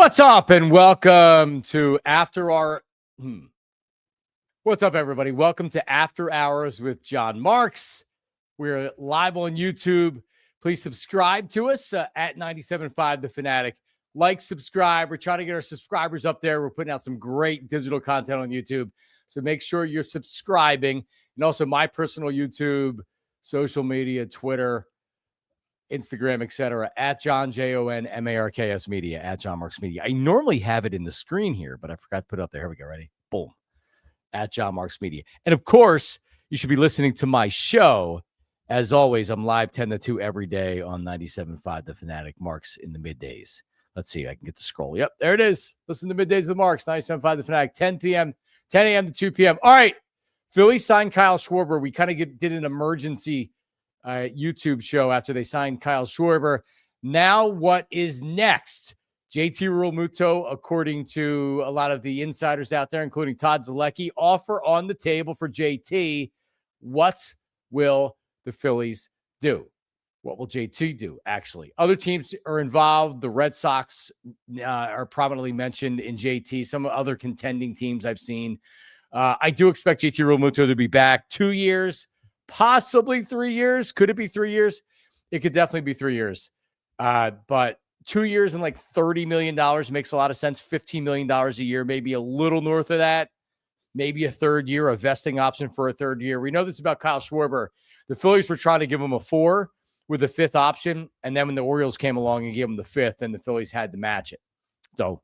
What's up, and welcome to After Our. What's up, everybody? Welcome to After Hours with John Marks. We're live on YouTube. Please subscribe to us at 97.5 The Fanatic. Like, subscribe. We're trying to get our subscribers up there. We're putting out some great digital content on YouTube. So make sure you're subscribing. And also my personal YouTube, social media, Twitter, Instagram, etc. at John JONMARKS Media, at John Marks Media. I normally have it in the screen here, but I forgot to put it up there. Here we go. Ready? Boom. At John Marks Media. And of course, you should be listening to my show. As always, I'm live 10 to 2 every day on 97.5 The Fanatic, Marks in the middays. Let's see if I can get the scroll. Yep, there it is. Listen to Middays with Marks, 97.5 The Fanatic, 10 p.m., 10 a.m. to 2 p.m. All right. Phillies signed Kyle Schwarber. We kind of did an emergency YouTube show after they signed Kyle Schwarber. Now, what is next? JT Realmuto, according to a lot of the insiders out there, including Todd Zalecki, offer on the table for JT. What will the Phillies do? What will JT do, actually? Other teams are involved. The Red Sox are prominently mentioned in JT. Some other contending teams I've seen. I do expect JT Realmuto to be back 2 years. Possibly 3 years. Could it be 3 years? It could definitely be 3 years. But 2 years and like $30 million makes a lot of sense. $15 million a year, maybe a little north of that. Maybe a third year, a vesting option for a third year. We know this about Kyle Schwarber. The Phillies were trying to give him a 4 with a 5th option. And then when the Orioles came along and gave him the 5th, and the Phillies had to match it. So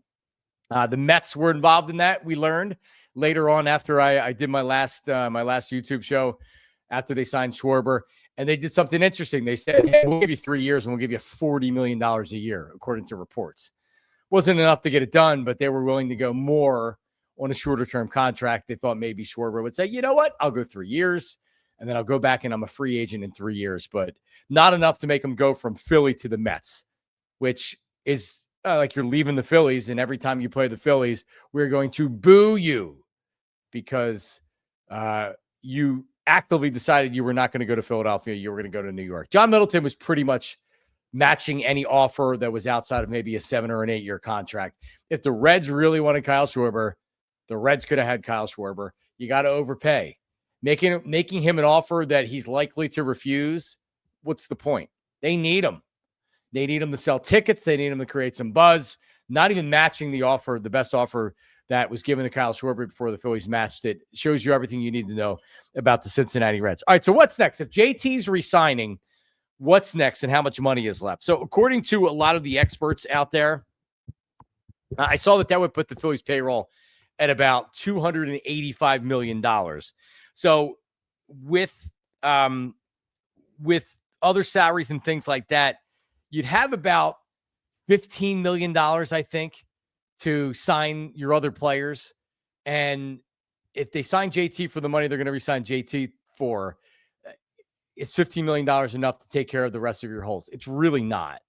the Mets were involved in that. We learned later on after I did my last YouTube show, after they signed Schwarber, and they did something interesting. They said, hey, we'll give you 3 years and we'll give you $40 million a year, according to reports. Wasn't enough to get it done, but they were willing to go more on a shorter term contract. They thought maybe Schwarber would say, you know what, I'll go 3 years and then I'll go back and I'm a free agent in 3 years, but not enough to make him go from Philly to the Mets, which is like you're leaving the Phillies, and every time you play the Phillies, we're going to boo you because you actively decided you were not going to go to Philadelphia. You were going to go to New York. John Middleton was pretty much matching any offer that was outside of maybe a 7 or an 8 year contract. If the Reds really wanted Kyle Schwarber, the Reds could have had Kyle Schwarber. You got to overpay. Making him an offer that he's likely to refuse, what's the point? They need him. They need him to sell tickets. They need him to create some buzz. Not even matching the offer, the best offer that was given to Kyle Schwarber before the Phillies matched it. Shows you everything you need to know about the Cincinnati Reds. All right, so what's next? If JT's resigning, what's next and how much money is left? So according to a lot of the experts out there, I saw that would put the Phillies payroll at about $285 million. So with other salaries and things like that, you'd have about $15 million, I think, to sign your other players. And if they sign JT for the money they're going to re-sign JT for, is $15 million enough to take care of the rest of your holes? It's really not.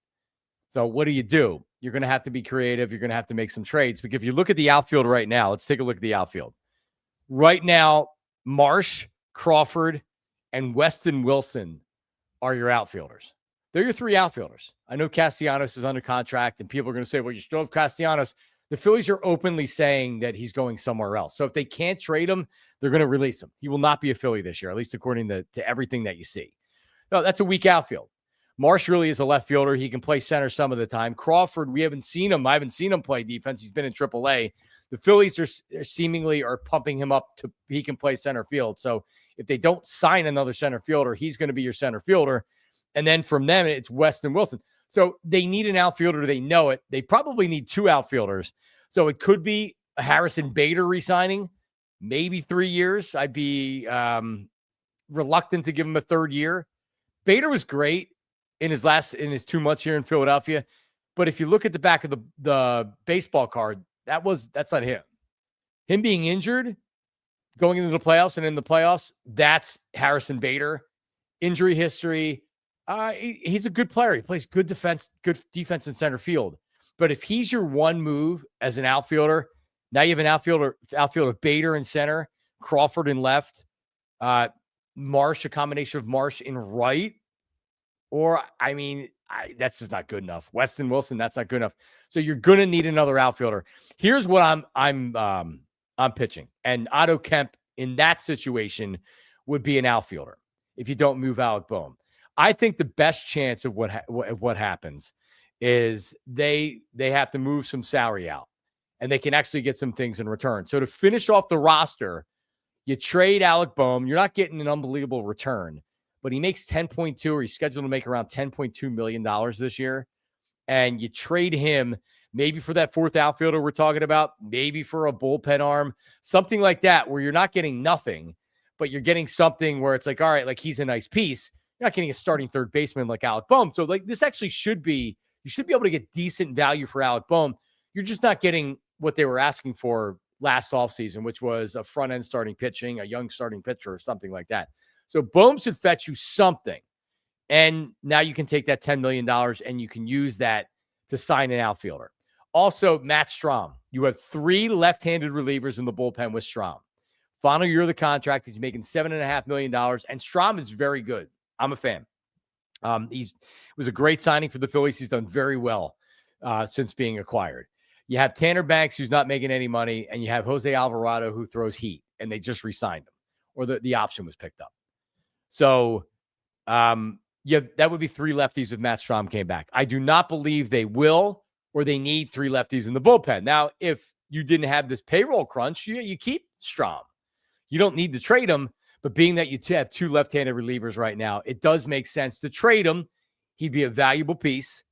So what do? You're going to have to be creative. You're going to have to make some trades. Because if you look at the outfield right now, let's take a look at the outfield. Right now, Marsh, Crawford, and Weston Wilson are your outfielders. They're your 3 outfielders. I know Castellanos is under contract, and people are going to say, well, you still have Castellanos. The Phillies are openly saying that he's going somewhere else. So if they can't trade him, they're going to release him. He will not be a Philly this year, at least according to everything that you see. No, that's a weak outfield. Marsh really is a left fielder. He can play center some of the time. Crawford, we haven't seen him. I haven't seen him play defense. He's been in AAA. The Phillies are seemingly pumping him up to he can play center field. So if they don't sign another center fielder, he's going to be your center fielder. And then from them, it's Weston Wilson. So they need an outfielder. They know it. They probably need 2 outfielders. So it could be a Harrison Bader re-signing, maybe 3 years. I'd be reluctant to give him a third year. Bader was great in his 2 months here in Philadelphia. But if you look at the back of the baseball card, that's not him. Him being injured, going into the playoffs and in the playoffs, that's Harrison Bader. Injury history. He's a good player. He plays good defense in center field. But if he's your one move as an outfielder, now you have an outfielder Bader in center, Crawford in left, Marsh, a combination of Marsh in right. Or, I mean, That's just not good enough. Weston Wilson, that's not good enough. So you're gonna need another outfielder. Here's what I'm pitching, and Otto Kemp in that situation would be an outfielder if you don't move Alec Bohm. I think the best chance of what happens is they have to move some salary out, and they can actually get some things in return. So to finish off the roster, you trade Alec Bohm. You're not getting an unbelievable return, but he makes 10.2, or he's scheduled to make around $10.2 million this year. And you trade him maybe for that fourth outfielder we're talking about, maybe for a bullpen arm, something like that, where you're not getting nothing, but you're getting something where it's like, all right, like he's a nice piece. You're not getting a starting third baseman like Alec Bohm. So like this actually you should be able to get decent value for Alec Bohm. You're just not getting what they were asking for last offseason, which was a front end starting pitching, a young starting pitcher or something like that. So Bohm should fetch you something. And now you can take that $10 million and you can use that to sign an outfielder. Also, Matt Strahm. You have 3 left-handed relievers in the bullpen with Strahm. Final year of the contract, he's making $7.5 million, and Strahm is very good. I'm a fan. It was a great signing for the Phillies. He's done very well since being acquired. You have Tanner Banks, who's not making any money, and you have Jose Alvarado, who throws heat, and they just re-signed him, or the option was picked up. So, that would be 3 lefties if Matt Strahm came back. I do not believe they will, or they need 3 lefties in the bullpen. Now, if you didn't have this payroll crunch, you keep Strahm. You don't need to trade him, but being that you have 2 left-handed relievers right now, it does make sense to trade him. He'd be a valuable piece.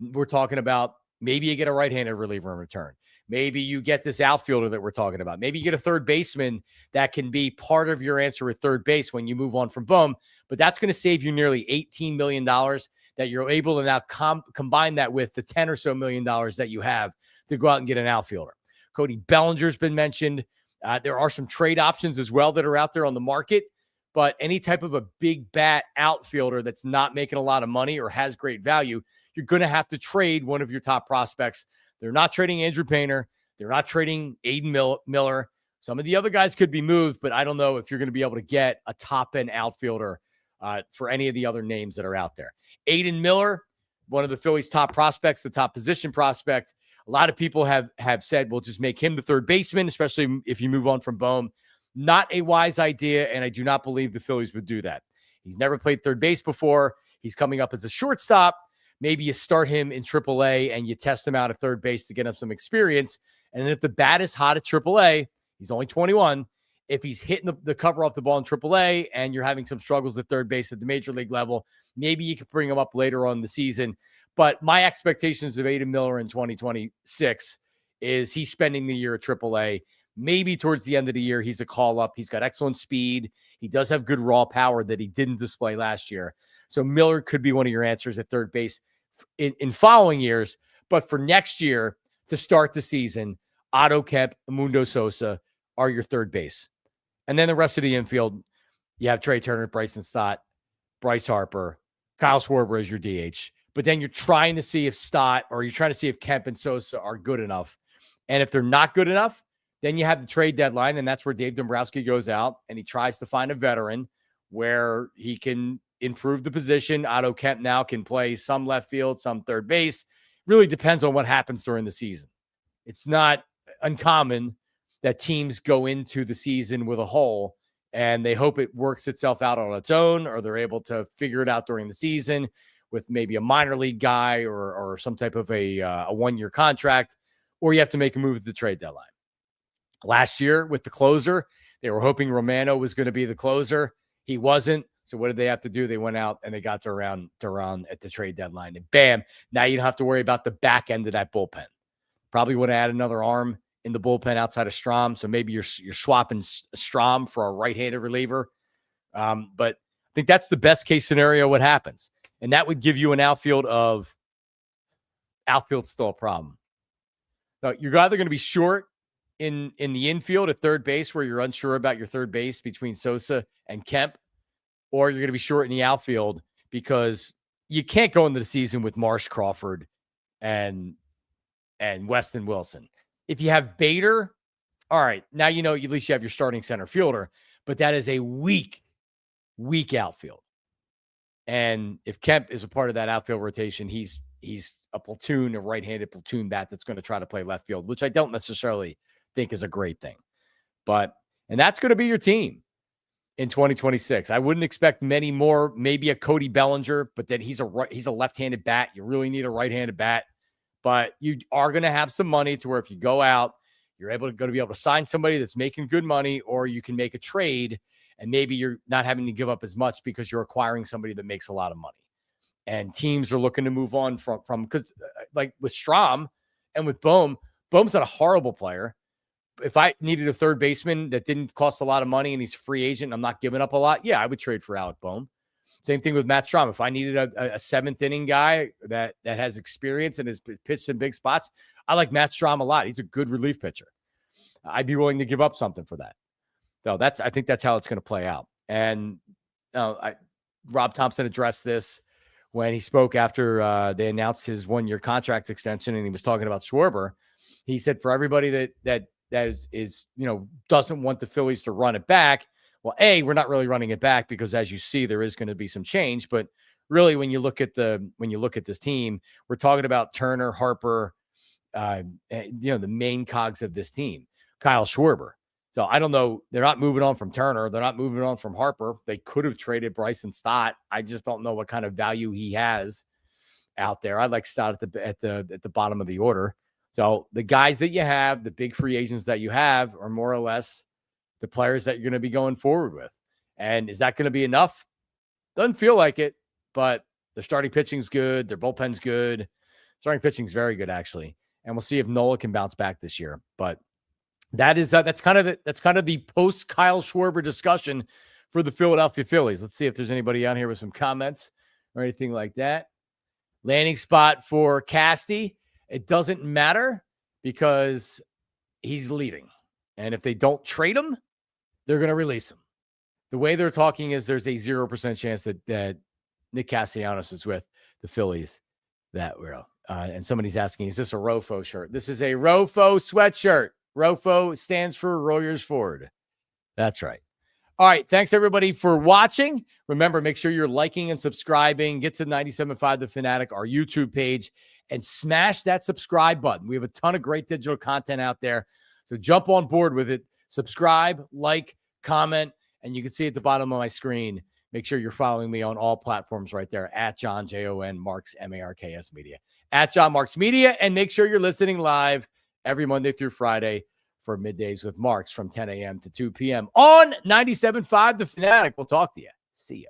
We're talking about maybe you get a right-handed reliever in return. Maybe you get this outfielder that we're talking about. Maybe you get a third baseman that can be part of your answer at third base when you move on from Bohm. But that's going to save you nearly $18 million that you're able to now combine that with the $10 or so million that you have to go out and get an outfielder. Cody Bellinger's been mentioned. There are some trade options as well that are out there on the market. But any type of a big bat outfielder that's not making a lot of money or has great value, you're going to have to trade one of your top prospects. They're not trading Andrew Painter. They're not trading Aiden Miller. Some of the other guys could be moved, but I don't know if you're going to be able to get a top-end outfielder for any of the other names that are out there. Aiden Miller, one of the Phillies' top prospects, the top position prospect. A lot of people have said, well, just make him the third baseman, especially if you move on from Bohm. Not a wise idea, and I do not believe the Phillies would do that. He's never played third base before. He's coming up as a shortstop. Maybe you start him in AAA and you test him out at third base to get him some experience. And if the bat is hot at AAA, he's only 21. If he's hitting the cover off the ball in AAA and you're having some struggles at third base at the major league level, maybe you can bring him up later on in the season. But my expectations of Aiden Miller in 2026 is he's spending the year at AAA. Maybe towards the end of the year, he's a call up. He's got excellent speed. He does have good raw power that he didn't display last year. So Miller could be one of your answers at third base in following years. But for next year, to start the season, Otto Kemp, Mundo Sosa are your third base. And then the rest of the infield, you have Trey Turner, Bryson Stott, Bryce Harper, Kyle Schwarber as your DH. But then you're trying to see if Stott, or you're trying to see if Kemp and Sosa are good enough. And if they're not good enough, then you have the trade deadline, and that's where Dave Dombrowski goes out and he tries to find a veteran where he can improve the position. Otto Kemp now can play some left field, some third base. Really depends on what happens during the season. It's not uncommon that teams go into the season with a hole and they hope it works itself out on its own, or they're able to figure it out during the season with maybe a minor league guy or some type of a one-year contract, or you have to make a move at the trade deadline. Last year with the closer, they were hoping Romano was going to be the closer. He wasn't. So what did they have to do? They went out and they got to around at the trade deadline. And bam, now you don't have to worry about the back end of that bullpen. Probably would add another arm in the bullpen outside of Strahm. So maybe you're swapping Strahm for a right-handed reliever. But I think that's the best case scenario what happens. And that would give you an outfield's still a problem. Now, you're either going to be short in the infield at third base, where you're unsure about your third base between Sosa and Kemp, or you're going to be short in the outfield because you can't go into the season with Marsh, Crawford, and Weston Wilson. If you have Bader, all right, now you know at least you have your starting center fielder, but that is a weak outfield. And if Kemp is a part of that outfield rotation, he's a platoon, a right-handed platoon bat that's going to try to play left field, which I don't necessarily think is a great thing. And that's going to be your team in 2026. I wouldn't expect many more, maybe a Cody Bellinger, but then he's a left-handed bat. You really need a right-handed bat, but you are going to have some money to where if you go out, you're going to be able to sign somebody that's making good money, or you can make a trade and maybe you're not having to give up as much because you're acquiring somebody that makes a lot of money. And teams are looking to move on from because like with Strom and with Bohm's not a horrible player. If I needed a third baseman that didn't cost a lot of money and he's a free agent, I'm not giving up a lot. Yeah, I would trade for Alec Bohm. Same thing with Matt Strom. If I needed a seventh inning guy that has experience and has pitched in big spots, I like Matt Strom a lot. He's a good relief pitcher. I'd be willing to give up something for that. So I think that's how it's going to play out. And Rob Thompson addressed this when he spoke after they announced his 1-year contract extension, and he was talking about Schwarber. He said for everybody that is doesn't want the Phillies to run it back. Well, we're not really running it back because, as you see, there is going to be some change. But really, when you look at this team, we're talking about Turner, Harper, the main cogs of this team. Kyle Schwarber. So I don't know. They're not moving on from Turner. They're not moving on from Harper. They could have traded Bryson Stott. I just don't know what kind of value he has out there. I'd like Stott at the bottom of the order. So the guys that you have, the big free agents that you have, are more or less the players that you're going to be going forward with. And is that going to be enough? Doesn't feel like it, but their starting pitching's good. Their bullpen's good. Starting pitching's very good, actually. And we'll see if Nola can bounce back this year. But that's kind of the post Kyle Schwarber discussion for the Philadelphia Phillies. Let's see if there's anybody on here with some comments or anything like that. Landing spot for Casty. It doesn't matter because he's leaving. And if they don't trade him, they're going to release him. The way they're talking is there's a 0% chance that Nick Castellanos is with the Phillies that will. And somebody's asking, is this a ROFO shirt? This is a ROFO sweatshirt. ROFO stands for Royers Ford. That's right. All right. Thanks, everybody, for watching. Remember, make sure you're liking and subscribing. Get to 97.5 The Fanatic, our YouTube page, and smash that subscribe button. We have a ton of great digital content out there. So jump on board with it. Subscribe, like, comment, and you can see at the bottom of my screen, make sure you're following me on all platforms right there at John, Jon Marks, Marks Media, at John Marks Media. And make sure you're listening live every Monday through Friday for Middays with Marks from 10 a.m. to 2 p.m. on 97.5 The Fanatic. We'll talk to you. See ya.